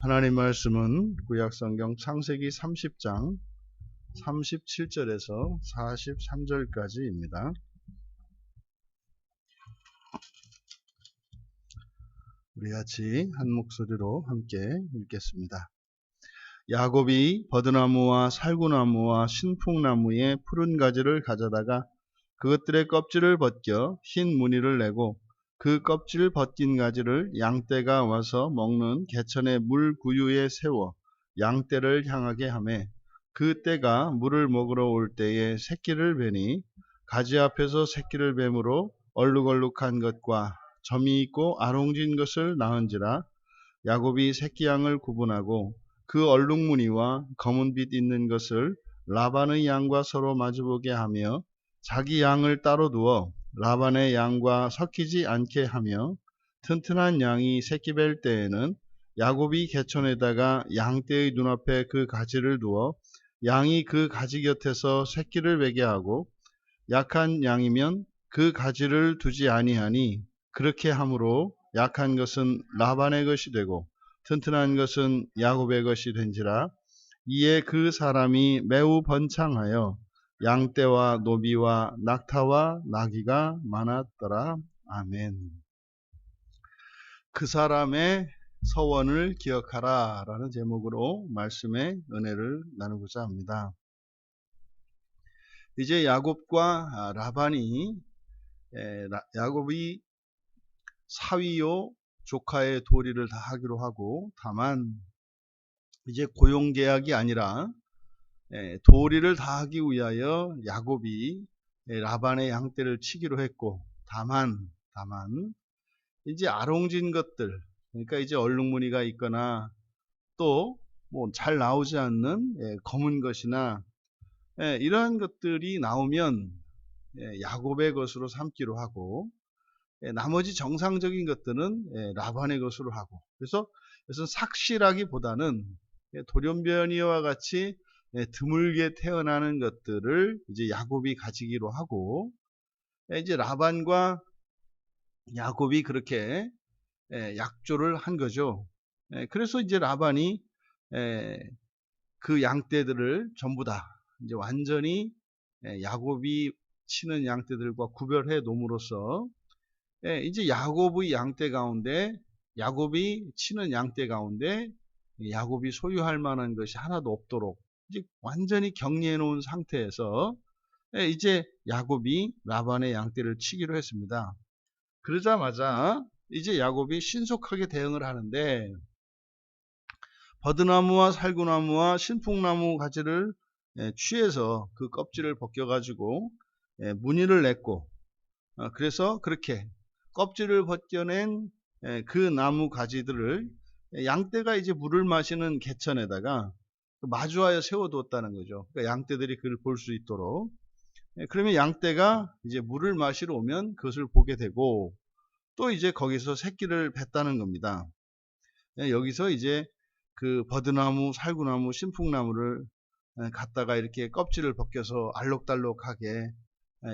하나님 말씀은 구약성경 창세기 30장 37절에서 43절까지입니다. 우리 같이 한 목소리로 함께 읽겠습니다. 야곱이 버드나무와 살구나무와 신풍나무의 푸른 가지를 가져다가 그것들의 껍질을 벗겨 흰 무늬를 내고 그 껍질 벗긴 가지를 양떼가 와서 먹는 개천의 물 구유에 세워 양떼를 향하게 하매 그 떼가 물을 먹으러 올 때에 새끼를 베니 가지 앞에서 새끼를 뱀으로 얼룩얼룩한 것과 점이 있고 아롱진 것을 낳은지라. 야곱이 새끼 양을 구분하고 그 얼룩무늬와 검은빛 있는 것을 라반의 양과 서로 마주보게 하며 자기 양을 따로 두어 라반의 양과 섞이지 않게 하며 튼튼한 양이 새끼 뵐 때에는 야곱이 개천에다가 양떼의 눈앞에 그 가지를 두어 양이 그 가지 곁에서 새끼를 베게 하고 약한 양이면 그 가지를 두지 아니하니 그렇게 함으로 약한 것은 라반의 것이 되고 튼튼한 것은 야곱의 것이 된지라. 이에 그 사람이 매우 번창하여 양떼와 노비와 낙타와 나귀가 많았더라. 아멘. 그 사람의 서원을 기억하라 라는 제목으로 말씀의 은혜를 나누고자 합니다. 이제 야곱과 라반이 야곱이 사위요 조카의 도리를 다 하기로 하고, 다만 이제 고용계약이 아니라 도리를 다 하기 위하여 야곱이 라반의 양떼를 치기로 했고, 다만 이제 아롱진 것들, 그러니까 이제 얼룩무늬가 있거나 또 뭐 잘 나오지 않는 검은 것이나 이러한 것들이 나오면 야곱의 것으로 삼기로 하고, 나머지 정상적인 것들은 라반의 것으로 하고, 그래서 이것은 삭시라기보다는 돌연변이와 같이 드물게 태어나는 것들을 이제 야곱이 가지기로 하고, 이제 라반과 야곱이 그렇게 약조를 한 거죠. 그래서 이제 라반이 그 양떼들을 전부 다 이제 완전히 야곱이 치는 양떼들과 구별해 놓음으로써 이제 야곱의 양떼 가운데, 야곱이 치는 양떼 가운데 야곱이 소유할 만한 것이 하나도 없도록 이제 완전히 격리해 놓은 상태에서 이제 야곱이 라반의 양떼를 치기로 했습니다. 그러자마자 이제 야곱이 신속하게 대응을 하는데, 버드나무와 살구나무와 신풍나무 가지를 취해서 그 껍질을 벗겨가지고 무늬를 냈고, 그래서 그렇게 껍질을 벗겨낸 그 나무 가지들을 양떼가 이제 물을 마시는 개천에다가 마주하여 세워두었다는 거죠. 그러니까 양떼들이 그를 볼 수 있도록. 그러면 양떼가 이제 물을 마시러 오면 그것을 보게 되고, 또 이제 거기서 새끼를 뱉다는 겁니다. 여기서 이제 그 버드나무, 살구나무, 신풍나무를 갖다가 이렇게 껍질을 벗겨서 알록달록하게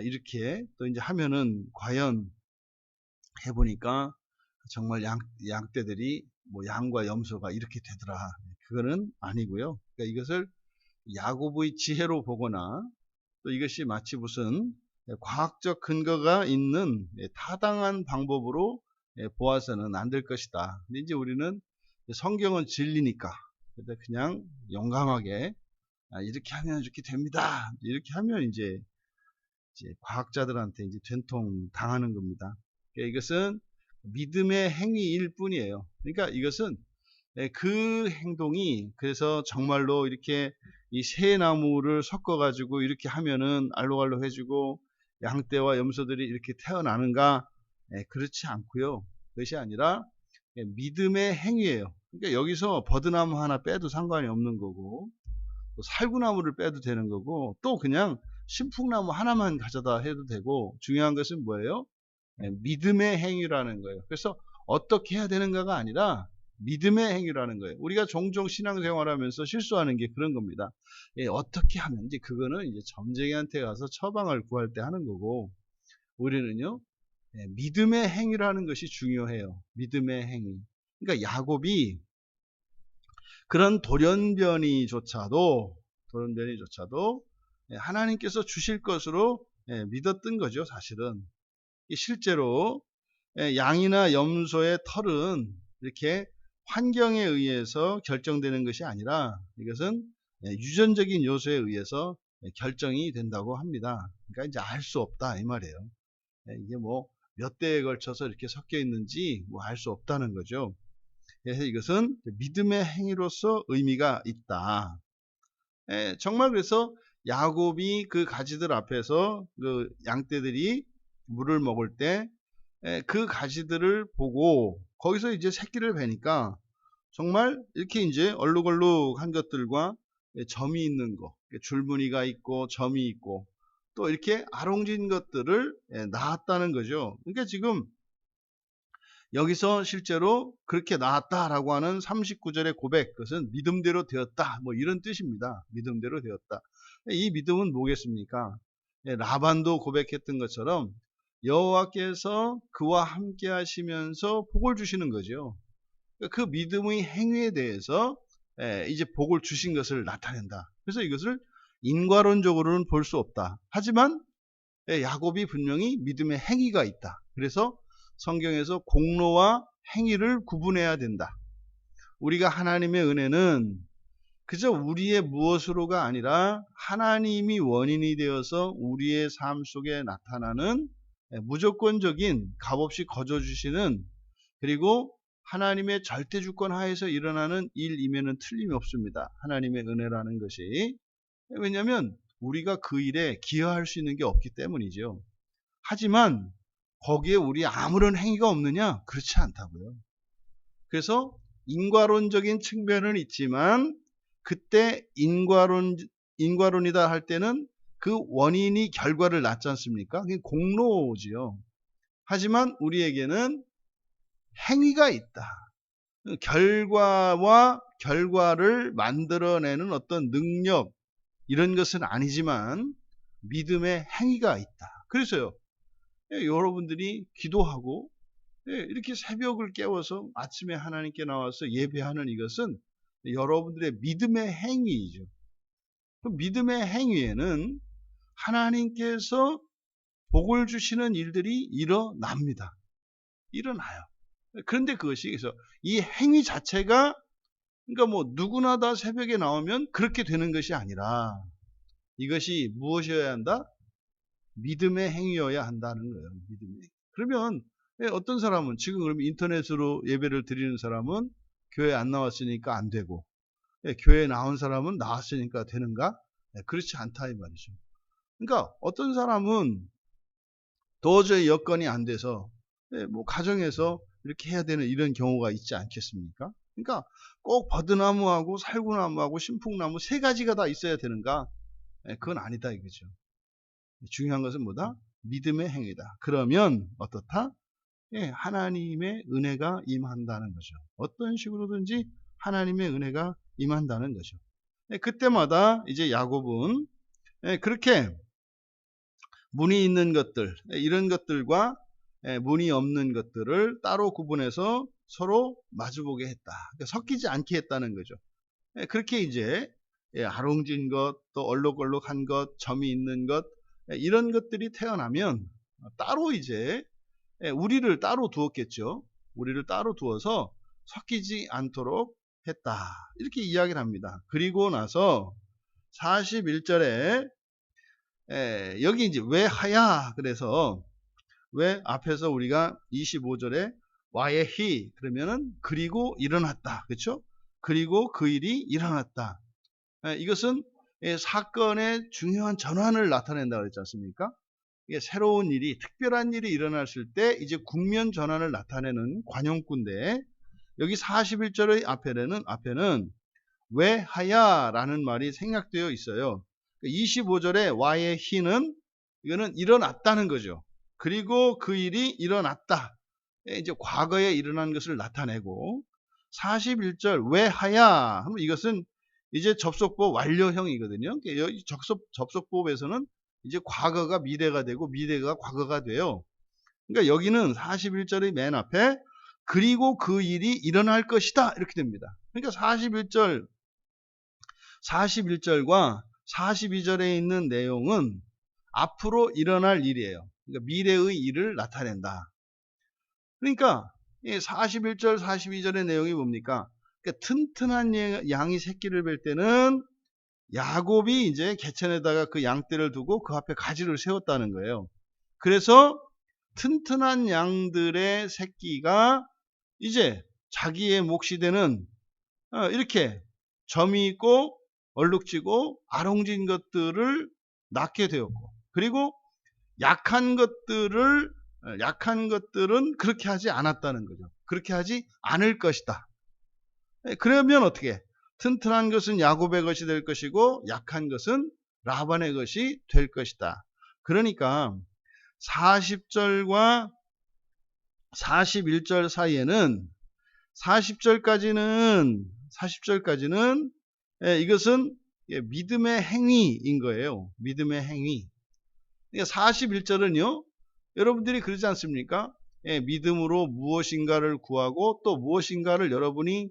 이렇게 또 이제 하면은 과연 해보니까 정말 양떼들이 뭐 양과 염소가 이렇게 되더라. 그거는 아니고요. 그러니까 이것을 야곱의 지혜로 보거나 또 이것이 마치 무슨 과학적 근거가 있는 타당한 방법으로 보아서는 안 될 것이다. 근데 이제 우리는 성경은 진리니까 그냥 용감하게 이렇게 하면 이렇게 됩니다. 이렇게 하면 이제 과학자들한테 이제 된통 당하는 겁니다. 그러니까 이것은 믿음의 행위일 뿐이에요. 그러니까 이것은 그 행동이, 그래서 정말로 이렇게 이 새 나무를 섞어 가지고 이렇게 하면은 알록알록해지고 양떼와 염소들이 이렇게 태어나는가? 그렇지 않고요. 그것이 아니라 믿음의 행위예요. 그러니까 여기서 버드나무 하나 빼도 상관이 없는 거고, 또 살구나무를 빼도 되는 거고, 또 그냥 신풍나무 하나만 가져다 해도 되고, 중요한 것은 뭐예요? 믿음의 행위라는 거예요. 그래서 어떻게 해야 되는가가 아니라 믿음의 행위라는 거예요. 우리가 종종 신앙생활하면서 실수하는 게 그런 겁니다. 어떻게 하면, 이제 그거는 이제 점쟁이한테 가서 처방을 구할 때 하는 거고, 우리는요, 믿음의 행위라는 것이 중요해요. 믿음의 행위. 그러니까 야곱이 그런 돌연변이조차도 하나님께서 주실 것으로 믿었던 거죠. 사실은 실제로 양이나 염소의 털은 이렇게 환경에 의해서 결정되는 것이 아니라 이것은 유전적인 요소에 의해서 결정이 된다고 합니다. 그러니까 이제 알 수 없다 이 말이에요. 이게 뭐 몇 대에 걸쳐서 이렇게 섞여 있는지 뭐 알 수 없다는 거죠. 그래서 이것은 믿음의 행위로서 의미가 있다. 정말 그래서 야곱이 그 가지들 앞에서 그 양떼들이 물을 먹을 때 그 가지들을 보고 거기서 이제 새끼를 베니까 정말 이렇게 이제 얼룩얼룩한 것들과 점이 있는 거, 줄무늬가 있고 점이 있고 또 이렇게 아롱진 것들을 낳았다는 거죠. 그러니까 지금 여기서 실제로 그렇게 낳았다라고 하는 39절의 고백, 그것은 믿음대로 되었다, 뭐 이런 뜻입니다. 믿음대로 되었다. 이 믿음은 뭐겠습니까? 라반도 고백했던 것처럼 여호와께서 그와 함께 하시면서 복을 주시는 거죠. 그 믿음의 행위에 대해서 이제 복을 주신 것을 나타낸다. 그래서 이것을 인과론적으로는 볼 수 없다. 하지만 야곱이 분명히 믿음의 행위가 있다. 그래서 성경에서 공로와 행위를 구분해야 된다. 우리가 하나님의 은혜는 그저 우리의 무엇으로가 아니라 하나님이 원인이 되어서 우리의 삶 속에 나타나는 무조건적인 값없이 거저주시는, 그리고 하나님의 절대 주권 하에서 일어나는 일임에는 틀림이 없습니다. 하나님의 은혜라는 것이. 왜냐하면 우리가 그 일에 기여할 수 있는 게 없기 때문이죠. 하지만 거기에 우리 아무런 행위가 없느냐? 그렇지 않다고요. 그래서 인과론적인 측면은 있지만 그때 인과론이다 할 때는 그 원인이 결과를 낳지 않습니까? 그게 공로지요. 하지만 우리에게는 행위가 있다. 결과와 결과를 만들어내는 어떤 능력, 이런 것은 아니지만 믿음의 행위가 있다. 그래서요, 여러분들이 기도하고 이렇게 새벽을 깨워서 아침에 하나님께 나와서 예배하는 이것은 여러분들의 믿음의 행위이죠. 그 믿음의 행위에는 하나님께서 복을 주시는 일들이 일어납니다. 일어나요. 그런데 그것이 그래서 이 행위 자체가, 그러니까 뭐 누구나 다 새벽에 나오면 그렇게 되는 것이 아니라 이것이 무엇이어야 한다? 믿음의 행위여야 한다는 거예요. 믿음의 행위. 그러면 어떤 사람은 지금 그럼 인터넷으로 예배를 드리는 사람은 교회 안 나왔으니까 안 되고, 교회에 나온 사람은 나왔으니까 되는가? 그렇지 않다 이 말이죠. 그러니까 어떤 사람은 도저히 여건이 안 돼서 뭐 가정에서 이렇게 해야 되는 이런 경우가 있지 않겠습니까? 그러니까 꼭 버드나무하고 살구나무하고 신풍나무 세 가지가 다 있어야 되는가? 그건 아니다 이거죠. 중요한 것은 뭐다? 믿음의 행위다. 그러면 어떻다? 하나님의 은혜가 임한다는 거죠. 어떤 식으로든지 하나님의 은혜가 임한다는 거죠. 그때마다 이제 야곱은 그렇게 문이 있는 것들, 이런 것들과 문이 없는 것들을 따로 구분해서 서로 마주보게 했다. 그러니까 섞이지 않게 했다는 거죠. 그렇게 이제 아롱진 것, 또 얼룩얼룩한 것, 점이 있는 것, 이런 것들이 태어나면 따로 이제 우리를 따로 두었겠죠. 우리를 따로 두어서 섞이지 않도록 했다. 이렇게 이야기를 합니다. 그리고 나서 41절에 여기 이제 왜 하야? 그래서 왜 앞에서 우리가 25절에 와예히 그러면은 그리고 일어났다. 그렇죠? 그리고 그 일이 일어났다. 이것은 사건의 중요한 전환을 나타낸다고 그랬지 않습니까? 이게 새로운 일이, 특별한 일이 일어났을 때 이제 국면 전환을 나타내는 관용구인데, 여기 41절의 앞에는 왜 하야라는 말이 생략되어 있어요. 25절에 와의 히는 이거는 일어났다는 거죠. 그리고 그 일이 일어났다. 이제 과거에 일어난 것을 나타내고, 41절 왜 하야 하면 이것은 이제 접속법 완료형이거든요. 여기 접속법에서는 이제 과거가 미래가 되고 미래가 과거가 돼요. 그러니까 여기는 41절의 맨 앞에 그리고 그 일이 일어날 것이다 이렇게 됩니다. 그러니까 41절과 42절에 있는 내용은 앞으로 일어날 일이에요. 그러니까 미래의 일을 나타낸다. 그러니까 41절, 42절의 내용이 뭡니까? 그러니까 튼튼한 양이 새끼를 뵐 때는 야곱이 이제 개천에다가 그 양떼를 두고 그 앞에 가지를 세웠다는 거예요. 그래서 튼튼한 양들의 새끼가 이제 자기의 몫이 되는 이렇게 점이 있고 얼룩지고 아롱진 것들을 낳게 되었고, 그리고 약한 것들은 그렇게 하지 않았다는 거죠. 그렇게 하지 않을 것이다. 그러면 어떻게? 튼튼한 것은 야곱의 것이 될 것이고 약한 것은 라반의 것이 될 것이다. 그러니까 40절과 41절 사이에는 40절까지는 이것은 믿음의 행위인 거예요. 믿음의 행위. 41절은요, 여러분들이 그러지 않습니까? 믿음으로 무엇인가를 구하고 또 무엇인가를 여러분이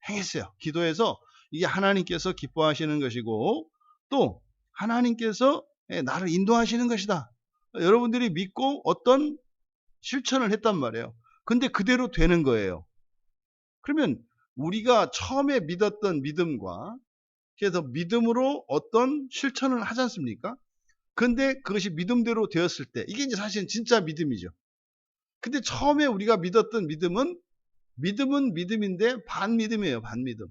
행했어요. 기도해서 이게 하나님께서 기뻐하시는 것이고 또 하나님께서 나를 인도하시는 것이다. 여러분들이 믿고 어떤 실천을 했단 말이에요. 근데 그대로 되는 거예요. 그러면 우리가 처음에 믿었던 믿음과 그래서 믿음으로 어떤 실천을 하지 않습니까? 근데 그것이 믿음대로 되었을 때 이게 이제 사실은 진짜 믿음이죠. 근데 처음에 우리가 믿었던 믿음은 믿음인데 반믿음이에요. 반믿음.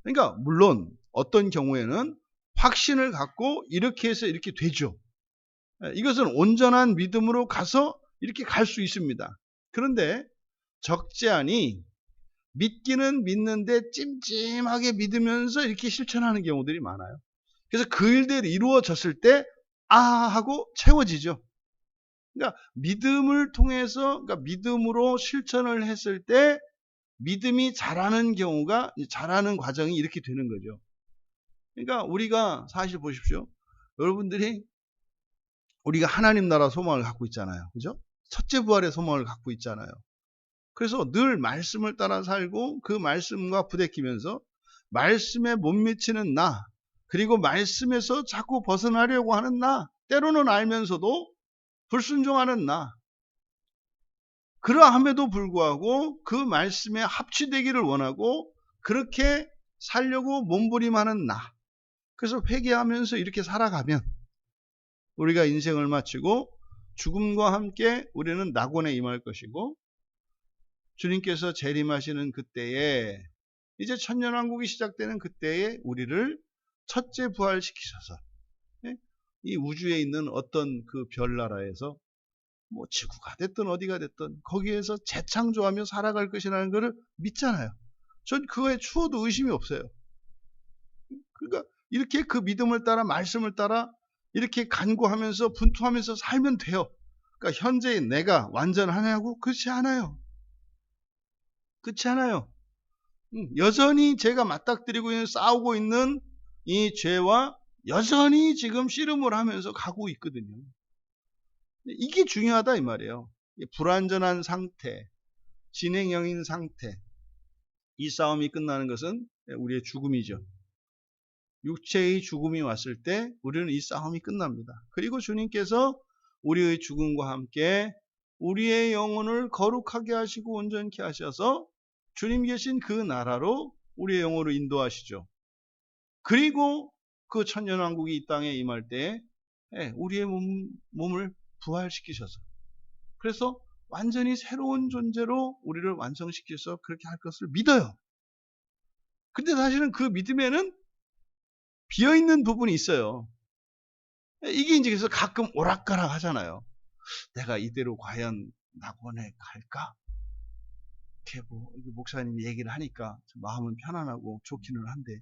그러니까 물론 어떤 경우에는 확신을 갖고 이렇게 해서 이렇게 되죠. 이것은 온전한 믿음으로 가서 이렇게 갈 수 있습니다. 그런데 적재하니 믿기는 믿는데 찜찜하게 믿으면서 이렇게 실천하는 경우들이 많아요. 그래서 그 일들이 이루어졌을 때 하고 채워지죠. 그러니까 믿음을 통해서, 그러니까 믿음으로 실천을 했을 때 믿음이 자라는 과정이 이렇게 되는 거죠. 그러니까 우리가 사실 보십시오. 여러분들이 우리가 하나님 나라 소망을 갖고 있잖아요. 그죠? 첫째 부활의 소망을 갖고 있잖아요. 그래서 늘 말씀을 따라 살고 그 말씀과 부대끼면서 말씀에 못 미치는 나, 그리고 말씀에서 자꾸 벗어나려고 하는 나, 때로는 알면서도 불순종하는 나, 그러함에도 불구하고 그 말씀에 합치되기를 원하고 그렇게 살려고 몸부림하는 나. 그래서 회개하면서 이렇게 살아가면 우리가 인생을 마치고 죽음과 함께 우리는 낙원에 임할 것이고, 주님께서 재림하시는 그때에 이제 천년왕국이 시작되는 그때에 우리를 첫째 부활시키셔서 이 우주에 있는 어떤 그 별나라에서 뭐 지구가 됐든 어디가 됐든 거기에서 재창조하며 살아갈 것이라는 것을 믿잖아요. 전 그거에 추호도 의심이 없어요. 그러니까 이렇게 그 믿음을 따라 말씀을 따라 이렇게 간구하면서 분투하면서 살면 돼요. 그러니까 현재의 내가 완전하냐고? 그렇지 않아요. 그렇지 않아요. 여전히 제가 맞닥뜨리고 있는, 싸우고 있는 이 죄와 여전히 지금 씨름을 하면서 가고 있거든요. 이게 중요하다 이 말이에요. 불완전한 상태, 진행형인 상태, 이 싸움이 끝나는 것은 우리의 죽음이죠. 육체의 죽음이 왔을 때 우리는 이 싸움이 끝납니다. 그리고 주님께서 우리의 죽음과 함께 우리의 영혼을 거룩하게 하시고 온전케 하셔서 주님 계신 그 나라로 우리의 영혼을 인도하시죠. 그리고 그 천년왕국이 이 땅에 임할 때 우리의 몸을 부활시키셔서 그래서 완전히 새로운 존재로 우리를 완성시켜서 그렇게 할 것을 믿어요. 근데 사실은 그 믿음에는 비어있는 부분이 있어요. 이게 이제 그래서 가끔 오락가락 하잖아요. 내가 이대로 과연 낙원에 갈까? 이렇게 목사님이 얘기를 하니까 마음은 편안하고 좋기는 한데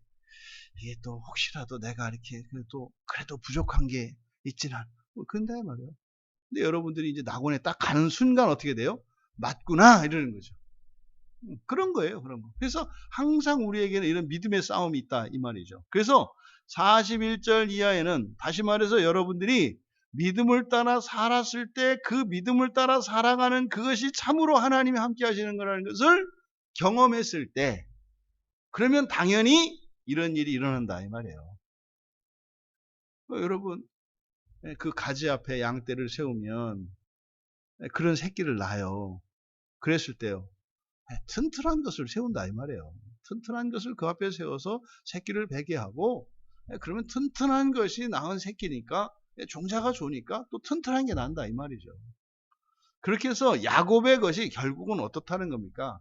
이게 또 혹시라도 내가 이렇게 그래도 부족한 게 있지는 그런데 말이에요. 근데 여러분들이 이제 낙원에 딱 가는 순간 어떻게 돼요? 맞구나 이러는 거죠. 그런 거예요. 그런 거. 그래서 항상 우리에게는 이런 믿음의 싸움이 있다 이 말이죠. 그래서 41절 이하에는 다시 말해서 여러분들이 믿음을 따라 살았을 때 그 믿음을 따라 살아가는 그것이 참으로 하나님이 함께 하시는 거라는 것을 경험했을 때 그러면 당연히 이런 일이 일어난다 이 말이에요. 여러분 그 가지 앞에 양떼를 세우면 그런 새끼를 낳아요. 그랬을 때요. 튼튼한 것을 세운다 이 말이에요. 튼튼한 것을 그 앞에 세워서 새끼를 베게 하고 그러면 튼튼한 것이 낳은 새끼니까 종자가 좋으니까 또 튼튼한 게 난다 이 말이죠. 그렇게 해서 야곱의 것이 결국은 어떻다는 겁니까?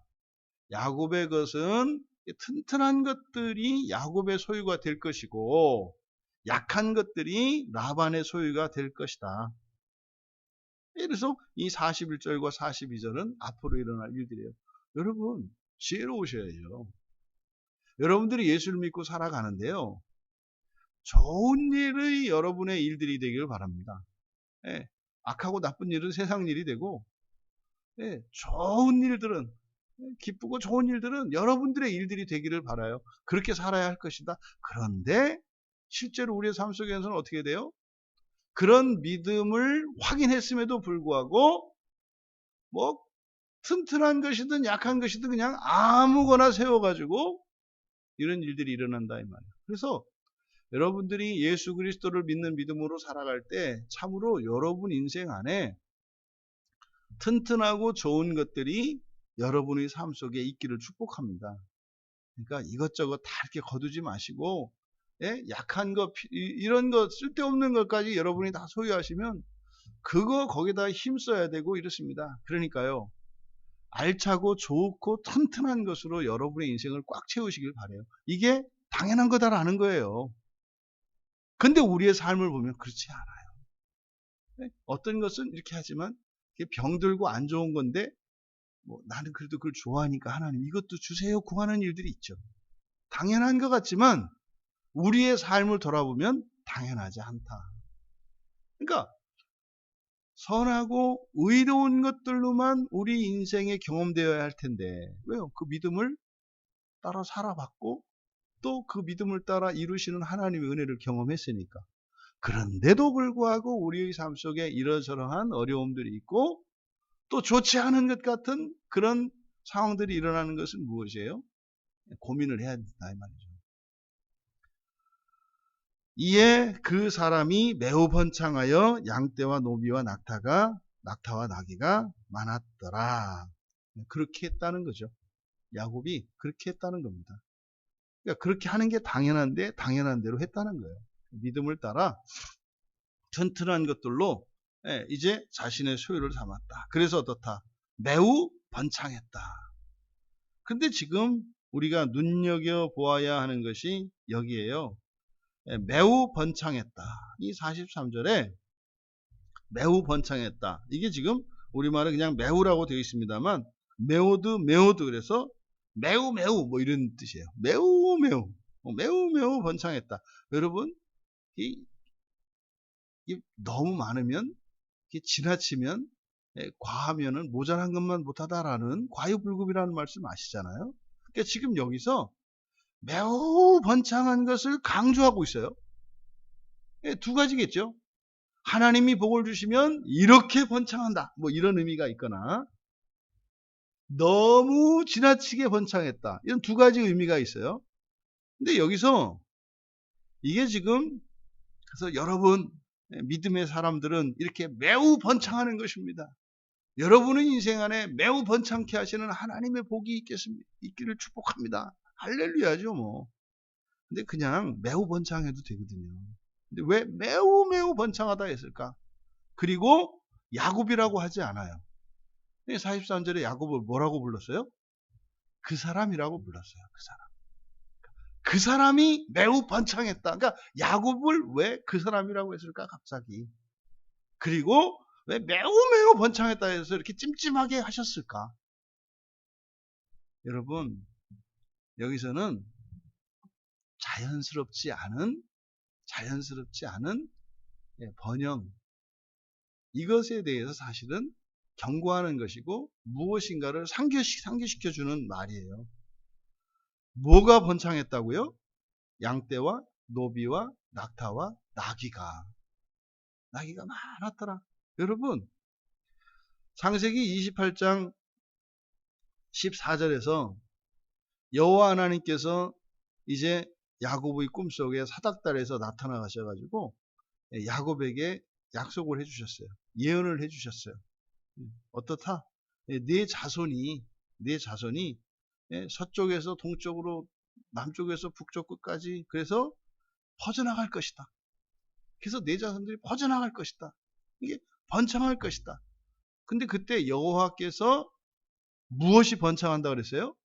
야곱의 것은 튼튼한 것들이 야곱의 소유가 될 것이고 약한 것들이 라반의 소유가 될 것이다. 그래서 이 41절과 42절은 앞으로 일어날 일들이에요. 여러분 지혜로우셔야죠. 여러분들이 예수를 믿고 살아가는데요. 좋은 일의 여러분의 일들이 되기를 바랍니다. 예, 악하고 나쁜 일은 세상 일이 되고 좋은 일들은 기쁘고 좋은 일들은 여러분들의 일들이 되기를 바라요. 그렇게 살아야 할 것이다. 그런데 실제로 우리의 삶 속에서는 어떻게 돼요? 그런 믿음을 확인했음에도 불구하고 뭐 튼튼한 것이든 약한 것이든 그냥 아무거나 세워가지고 이런 일들이 일어난다 이 말이에요. 그래서 여러분들이 예수 그리스도를 믿는 믿음으로 살아갈 때 참으로 여러분 인생 안에 튼튼하고 좋은 것들이 여러분의 삶 속에 있기를 축복합니다. 그러니까 이것저것 다 이렇게 거두지 마시고 약한 것 이런 것 쓸데없는 것까지 여러분이 다 소유하시면 그거 거기다 힘써야 되고 이렇습니다. 그러니까요. 알차고 좋고 튼튼한 것으로 여러분의 인생을 꽉 채우시길 바라요. 이게 당연한 거다라는 거예요. 근데 우리의 삶을 보면 그렇지 않아요. 어떤 것은 이렇게 하지만 병들고 안 좋은 건데 뭐 나는 그래도 그걸 좋아하니까 하나님 이것도 주세요 구하는 일들이 있죠. 당연한 것 같지만 우리의 삶을 돌아보면 당연하지 않다. 그러니까 선하고 의로운 것들로만 우리 인생에 경험되어야 할 텐데 왜요? 그 믿음을 따라 살아봤고 또 그 믿음을 따라 이루시는 하나님의 은혜를 경험했으니까. 그런데도 불구하고 우리의 삶 속에 이러저러한 어려움들이 있고 또 좋지 않은 것 같은 그런 상황들이 일어나는 것은 무엇이에요? 고민을 해야 된다 이 말이죠. 이에 그 사람이 매우 번창하여 양떼와 노비와 낙타와 나귀가 많았더라. 그렇게 했다는 거죠. 야곱이 그렇게 했다는 겁니다. 그러니까 그렇게 하는 게 당연한데 당연한 대로 했다는 거예요. 믿음을 따라 튼튼한 것들로 이제 자신의 소유를 삼았다. 그래서 어떻다? 매우 번창했다. 근데 지금 우리가 눈여겨보아야 하는 것이 여기에요. 매우 번창했다. 이 43절에 매우 번창했다. 이게 지금 우리말은 그냥 매우라고 되어 있습니다만 매우도 그래서 매우 뭐 이런 뜻이에요. 매우 번창했다. 여러분 이 너무 많으면 지나치면 과하면은 모자란 것만 못하다라는 과유불급이라는 말씀 아시잖아요. 그러니까 지금 여기서 매우 번창한 것을 강조하고 있어요. 두 가지겠죠. 하나님이 복을 주시면 이렇게 번창한다. 뭐 이런 의미가 있거나 너무 지나치게 번창했다. 이런 두 가지 의미가 있어요. 근데 여기서 이게 지금 그래서 여러분 믿음의 사람들은 이렇게 매우 번창하는 것입니다. 여러분의 인생 안에 매우 번창케 하시는 하나님의 복이 있기를 축복합니다. 할렐루야죠 뭐. 근데 그냥 매우 번창해도 되거든요. 근데 왜 매우 번창하다 했을까? 그리고 야곱이라고 하지 않아요. 43절에 야곱을 뭐라고 불렀어요? 그 사람이라고 불렀어요. 그 사람. 그 사람이 매우 번창했다. 그러니까 야곱을 왜 그 사람이라고 했을까 갑자기. 그리고 왜 매우 번창했다 해서 이렇게 찜찜하게 하셨을까? 여러분 여기서는 자연스럽지 않은 번영 이것에 대해서 사실은 경고하는 것이고 무엇인가를 상기시켜주는 말이에요. 뭐가 번창했다고요? 양떼와 노비와 낙타와 나귀가 많았더라. 여러분 창세기 28장 14절에서 여호와 하나님께서 이제 야곱의 꿈속에 사닥달에서 나타나 가셔가지고 야곱에게 약속을 해주셨어요. 예언을 해주셨어요. 어떻다? 네 자손이 서쪽에서 동쪽으로 남쪽에서 북쪽 끝까지 그래서 퍼져나갈 것이다. 그래서 네 자손들이 퍼져나갈 것이다. 이게 번창할 것이다. 근데 그때 여호와께서 무엇이 번창한다 그랬어요?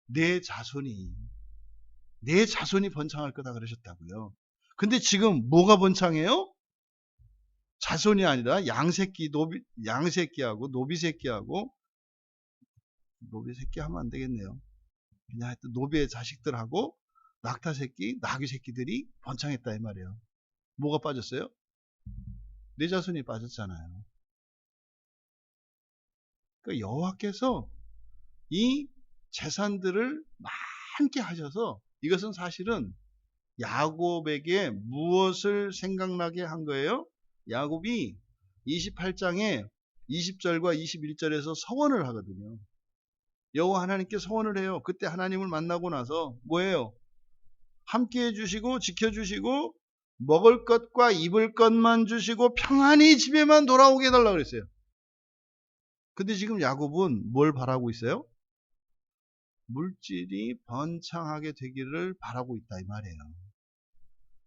내 자손이 번창할 거다 그러셨다고요. 근데 지금 뭐가 번창해요? 자손이 아니라 양새끼하고 노비새끼하고 노비새끼 하면 안 되겠네요. 그냥 하여튼 노비의 자식들하고 낙타새끼, 나귀새끼들이 번창했다 이 말이에요. 뭐가 빠졌어요? 내 자손이 빠졌잖아요. 그러니까 여호와께서 이 재산들을 많게 하셔서 이것은 사실은 야곱에게 무엇을 생각나게 한 거예요? 야곱이 28장에 20절과 21절에서 서원을 하거든요. 여호와 하나님께 서원을 해요. 그때 하나님을 만나고 나서 뭐예요? 함께 해주시고 지켜주시고 먹을 것과 입을 것만 주시고 평안히 집에만 돌아오게 해달라고 그랬어요. 근데 지금 야곱은 뭘 바라고 있어요? 물질이 번창하게 되기를 바라고 있다 이 말이에요.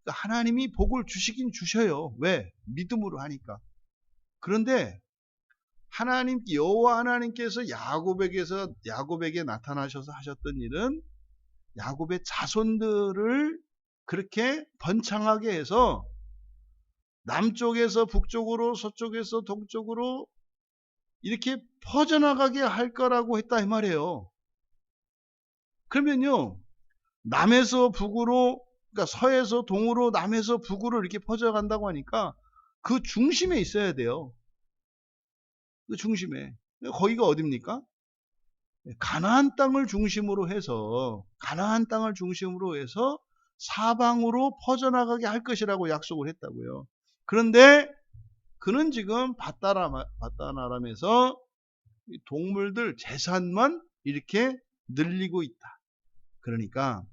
그러니까 하나님이 복을 주시긴 주셔요. 왜? 믿음으로 하니까. 그런데 여호와 하나님께서 야곱에게 나타나셔서 하셨던 일은 야곱의 자손들을 그렇게 번창하게 해서 남쪽에서 북쪽으로 서쪽에서 동쪽으로 이렇게 퍼져나가게 할 거라고 했다 이 말이에요. 그러면요 남에서 북으로 그러니까 서에서 동으로 남에서 북으로 이렇게 퍼져간다고 하니까 그 중심에 있어야 돼요. 그 중심에. 거기가 어딥니까? 가나안 땅을 중심으로 해서 사방으로 퍼져나가게 할 것이라고 약속을 했다고요. 그런데 그는 지금 바다나람에서 동물들 재산만 이렇게 늘리고 있다. 그러니까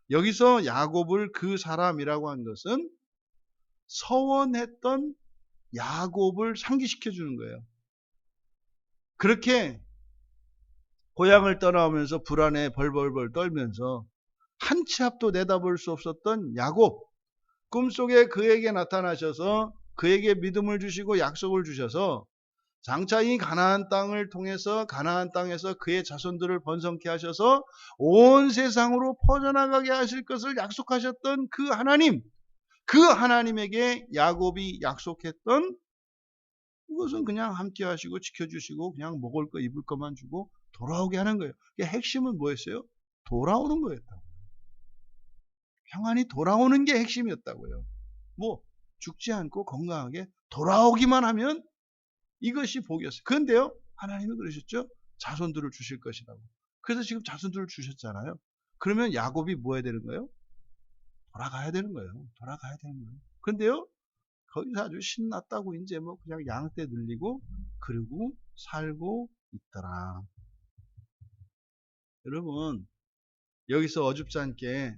여기서 야곱을 그 사람이라고 한 것은 서원했던 야곱을 상기시켜 주는 거예요. 그렇게 고향을 떠나오면서 불안에 벌벌벌 떨면서 한 치 앞도 내다볼 수 없었던 야곱, 꿈속에 그에게 나타나셔서 그에게 믿음을 주시고 약속을 주셔서 장차 이 가나안 땅을 통해서 가나안 땅에서 그의 자손들을 번성케 하셔서 온 세상으로 퍼져나가게 하실 것을 약속하셨던 그 하나님에게 야곱이 약속했던 그것은 그냥 함께 하시고 지켜주시고 그냥 먹을 거 입을 것만 주고 돌아오게 하는 거예요. 핵심은 뭐였어요? 돌아오는 거였다고요. 평안히 돌아오는 게 핵심이었다고요. 뭐 죽지 않고 건강하게 돌아오기만 하면 이것이 복이었어요. 그런데요 하나님은 그러셨죠? 자손들을 주실 것이라고. 그래서 지금 자손들을 주셨잖아요. 그러면 야곱이 뭐 해야 되는 거예요? 돌아가야 되는 거예요. 그런데요 거기서 아주 신났다고 이제 뭐 그냥 양떼 늘리고 그러고 살고 있더라. 여러분 여기서 어줍지 않게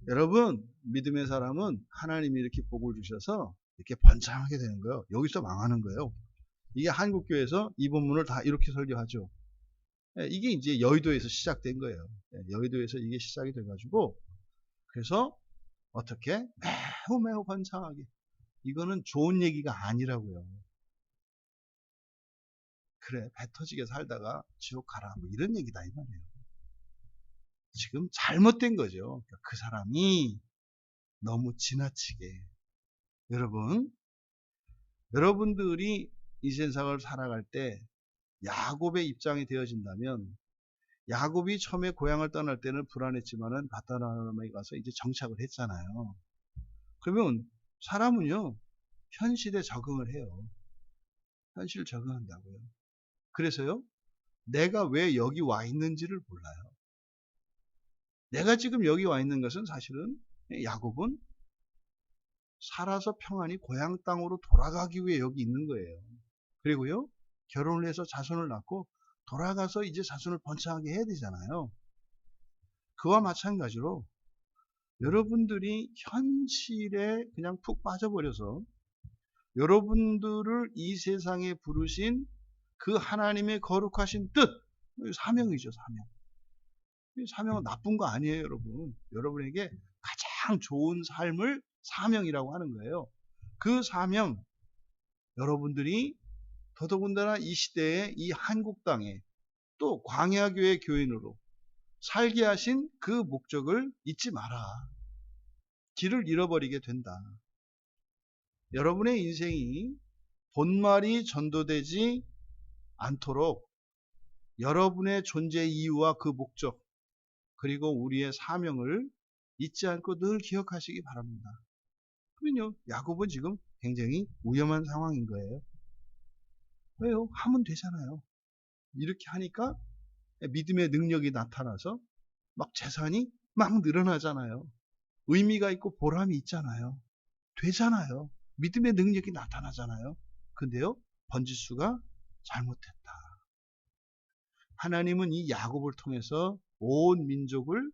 여러분 믿음의 사람은 하나님이 이렇게 복을 주셔서 이렇게 번창하게 되는 거예요. 여기서 망하는 거예요. 이게 한국교회에서 이 본문을 다 이렇게 설교하죠. 이게 이제 여의도에서 시작된 거예요. 여의도에서 이게 시작이 돼가지고 그래서 어떻게 매우 번창하게 이거는 좋은 얘기가 아니라고요. 그래 배 터지게 살다가 지옥 가라 뭐 이런 얘기다 이 말이에요. 지금 잘못된 거죠. 그 사람이 너무 지나치게 여러분들이 이 세상을 살아갈 때 야곱의 입장이 되어진다면 야곱이 처음에 고향을 떠날 때는 불안했지만은 바다나람에 가서 이제 정착을 했잖아요. 그러면 사람은요 현실에 적응을 해요. 현실 적응한다고요. 그래서요 내가 왜 여기 와 있는지를 몰라요. 내가 지금 여기 와 있는 것은 사실은 야곱은 살아서 평안히 고향 땅으로 돌아가기 위해 여기 있는 거예요. 그리고요 결혼을 해서 자손을 낳고 돌아가서 이제 자손을 번창하게 해야 되잖아요. 그와 마찬가지로 여러분들이 현실에 그냥 푹 빠져버려서 여러분들을 이 세상에 부르신 그 하나님의 거룩하신 뜻, 사명이죠, 사명. 이 사명은 나쁜 거 아니에요, 여러분. 여러분에게 가장 좋은 삶을 사명이라고 하는 거예요. 그 사명, 여러분들이 더더군다나 이 시대에 이 한국 땅에 또 광야교회 교인으로 살게 하신 그 목적을 잊지 마라. 길을 잃어버리게 된다. 여러분의 인생이 본말이 전도되지 않도록 여러분의 존재 이유와 그 목적 그리고 우리의 사명을 잊지 않고 늘 기억하시기 바랍니다. 그러면요, 야곱은 지금 굉장히 위험한 상황인 거예요. 왜요? 하면 되잖아요. 이렇게 하니까 믿음의 능력이 나타나서 막 재산이 막 늘어나잖아요. 의미가 있고 보람이 있잖아요. 되잖아요. 믿음의 능력이 나타나잖아요. 근데요, 번지수가 잘못됐다. 하나님은 이 야곱을 통해서 온 민족을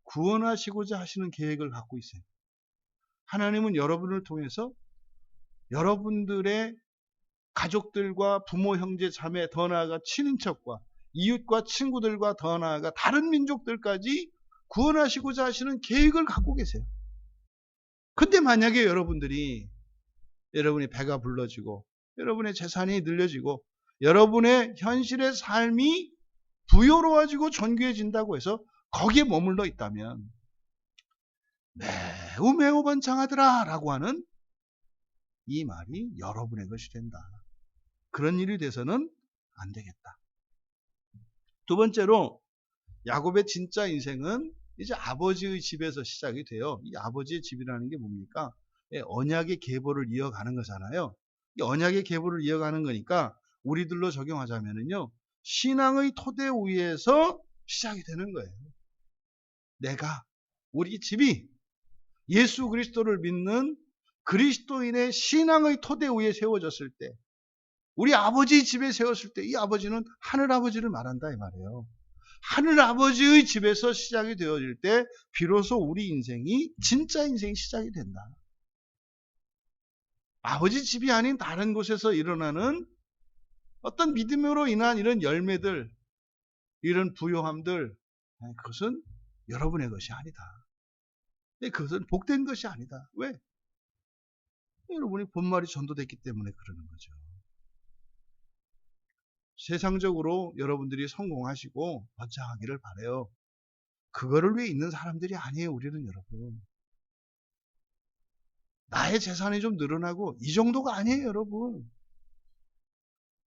구원하시고자 하시는 계획을 갖고 있어요. 하나님은 여러분을 통해서 여러분들의 가족들과 부모, 형제, 자매, 더 나아가 친인척과 이웃과 친구들과 더 나아가 다른 민족들까지 구원하시고자 하시는 계획을 갖고 계세요. 근데 만약에 여러분이 배가 불러지고 여러분의 재산이 늘려지고 여러분의 현실의 삶이 부요로워지고 존귀해진다고 해서 거기에 머물러 있다면 매우 매우 번창하더라 라고 하는 이 말이 여러분의 것이 된다. 그런 일이 돼서는 안 되겠다. 두 번째로 야곱의 진짜 인생은 이제 아버지의 집에서 시작이 돼요. 이 아버지의 집이라는 게 뭡니까? 언약의 계보를 이어가는 거잖아요. 이 언약의 계보를 이어가는 거니까 우리들로 적용하자면요, 신앙의 토대 위에서 시작이 되는 거예요. 우리 집이 예수 그리스도를 믿는 그리스도인의 신앙의 토대 위에 세워졌을 때, 우리 아버지 집에 세웠을 때 이 아버지는 하늘 아버지를 말한다 이 말이에요. 하늘 아버지의 집에서 시작이 되어질 때 비로소 우리 인생이 진짜 인생이 시작이 된다. 아버지 집이 아닌 다른 곳에서 일어나는 어떤 믿음으로 인한 이런 열매들, 이런 부요함들, 그것은 여러분의 것이 아니다. 그것은 복된 것이 아니다. 왜? 여러분이 본말이 전도됐기 때문에 그러는 거죠. 세상적으로 여러분들이 성공하시고 번창하기를 바라요. 그거를 위해 있는 사람들이 아니에요. 우리는 여러분. 나의 재산이 좀 늘어나고 이 정도가 아니에요. 여러분.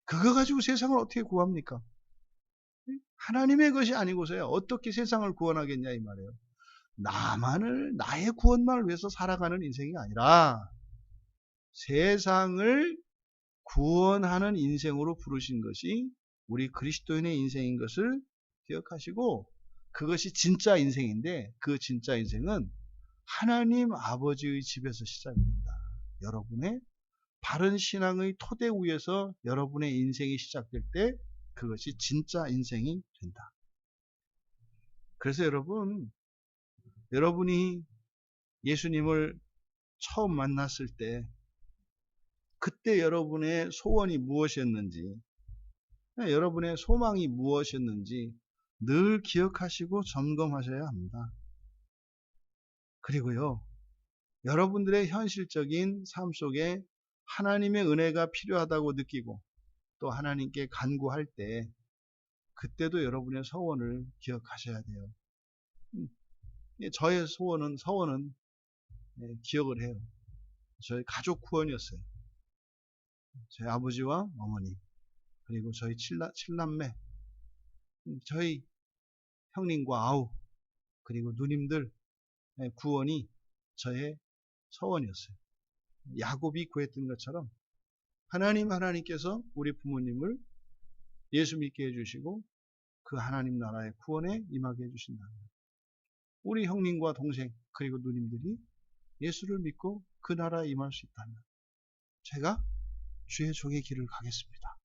그거 가지고 세상을 어떻게 구합니까? 하나님의 것이 아니고서야 어떻게 세상을 구원하겠냐 이 말이에요. 나의 구원만을 위해서 살아가는 인생이 아니라 세상을 구원하는 인생으로 부르신 것이 우리 그리스도인의 인생인 것을 기억하시고, 그것이 진짜 인생인데 그 진짜 인생은 하나님 아버지의 집에서 시작이 된다. 여러분의 바른 신앙의 토대 위에서 여러분의 인생이 시작될 때 그것이 진짜 인생이 된다. 그래서 여러분이 예수님을 처음 만났을 때 그때 여러분의 소원이 무엇이었는지, 여러분의 소망이 무엇이었는지 늘 기억하시고 점검하셔야 합니다. 그리고요, 여러분들의 현실적인 삶 속에 하나님의 은혜가 필요하다고 느끼고 또 하나님께 간구할 때 그때도 여러분의 소원을 기억하셔야 돼요. 저의 서원은 기억을 해요. 저희 가족 구원이었어요. 저희 아버지와 어머니, 그리고 저희 칠남매, 저희 형님과 아우, 그리고 누님들 구원이 저의 서원이었어요. 야곱이 구했던 것처럼 하나님께서 우리 부모님을 예수 믿게 해주시고 그 하나님 나라의 구원에 임하게 해주신다. 우리 형님과 동생 그리고 누님들이 예수를 믿고 그 나라에 임할 수 있다면 제가 주의 종의 길을 가겠습니다.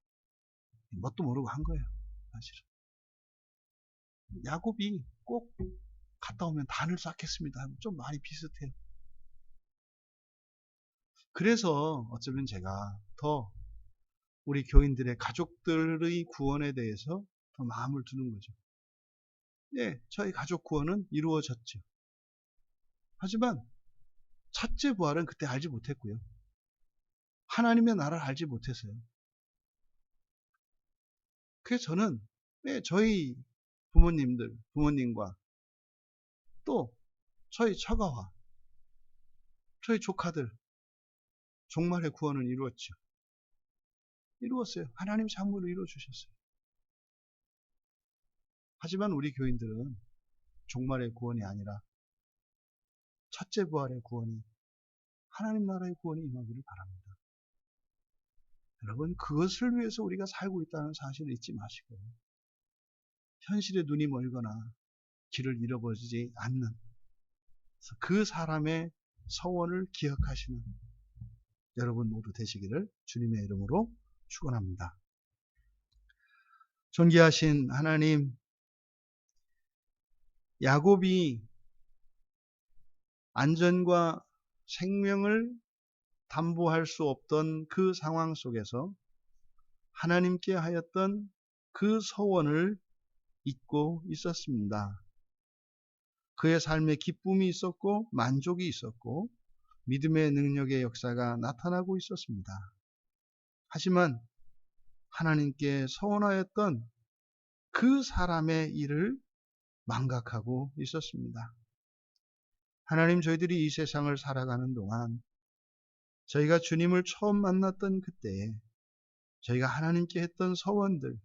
뭣도 모르고 한 거예요. 사실은. 야곱이 꼭 갔다 오면 단을 쌓겠습니다. 좀 말이 비슷해요. 그래서 어쩌면 제가 더 우리 교인들의 가족들의 구원에 대해서 더 마음을 두는 거죠. 네, 저희 가족 구원은 이루어졌죠. 하지만 첫째 부활은 그때 알지 못했고요. 하나님의 나라를 알지 못했어요. 그래서 저는 저희 부모님과 또 저희 처가와 저희 조카들 종말의 구원은 이루었죠. 이루었어요. 하나님 참으로 이루어주셨어요. 하지만 우리 교인들은 종말의 구원이 아니라 첫째 부활의 구원이, 하나님 나라의 구원이 임하기를 바랍니다. 여러분, 그것을 위해서 우리가 살고 있다는 사실을 잊지 마시고 현실에 눈이 멀거나 길을 잃어버리지 않는 그 사람의 서원을 기억하시는 여러분 모두 되시기를 주님의 이름으로 축원합니다. 존귀하신 하나님, 야곱이 안전과 생명을 담보할 수 없던 그 상황 속에서 하나님께 하였던 그 서원을 잊고 있었습니다. 그의 삶에 기쁨이 있었고 만족이 있었고 믿음의 능력의 역사가 나타나고 있었습니다. 하지만 하나님께 서원하였던 그 사람의 일을 망각하고 있었습니다. 하나님, 저희들이 이 세상을 살아가는 동안 저희가 주님을 처음 만났던 그때에 저희가 하나님께 했던 서원들,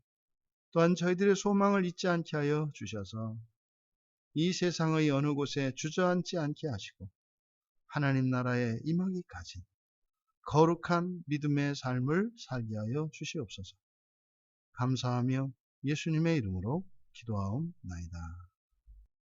또한 저희들의 소망을 잊지 않게 하여 주셔서 이 세상의 어느 곳에 주저앉지 않게 하시고 하나님 나라에 임하기까지 거룩한 믿음의 삶을 살게 하여 주시옵소서. 감사하며 예수님의 이름으로 기도하옵나이다.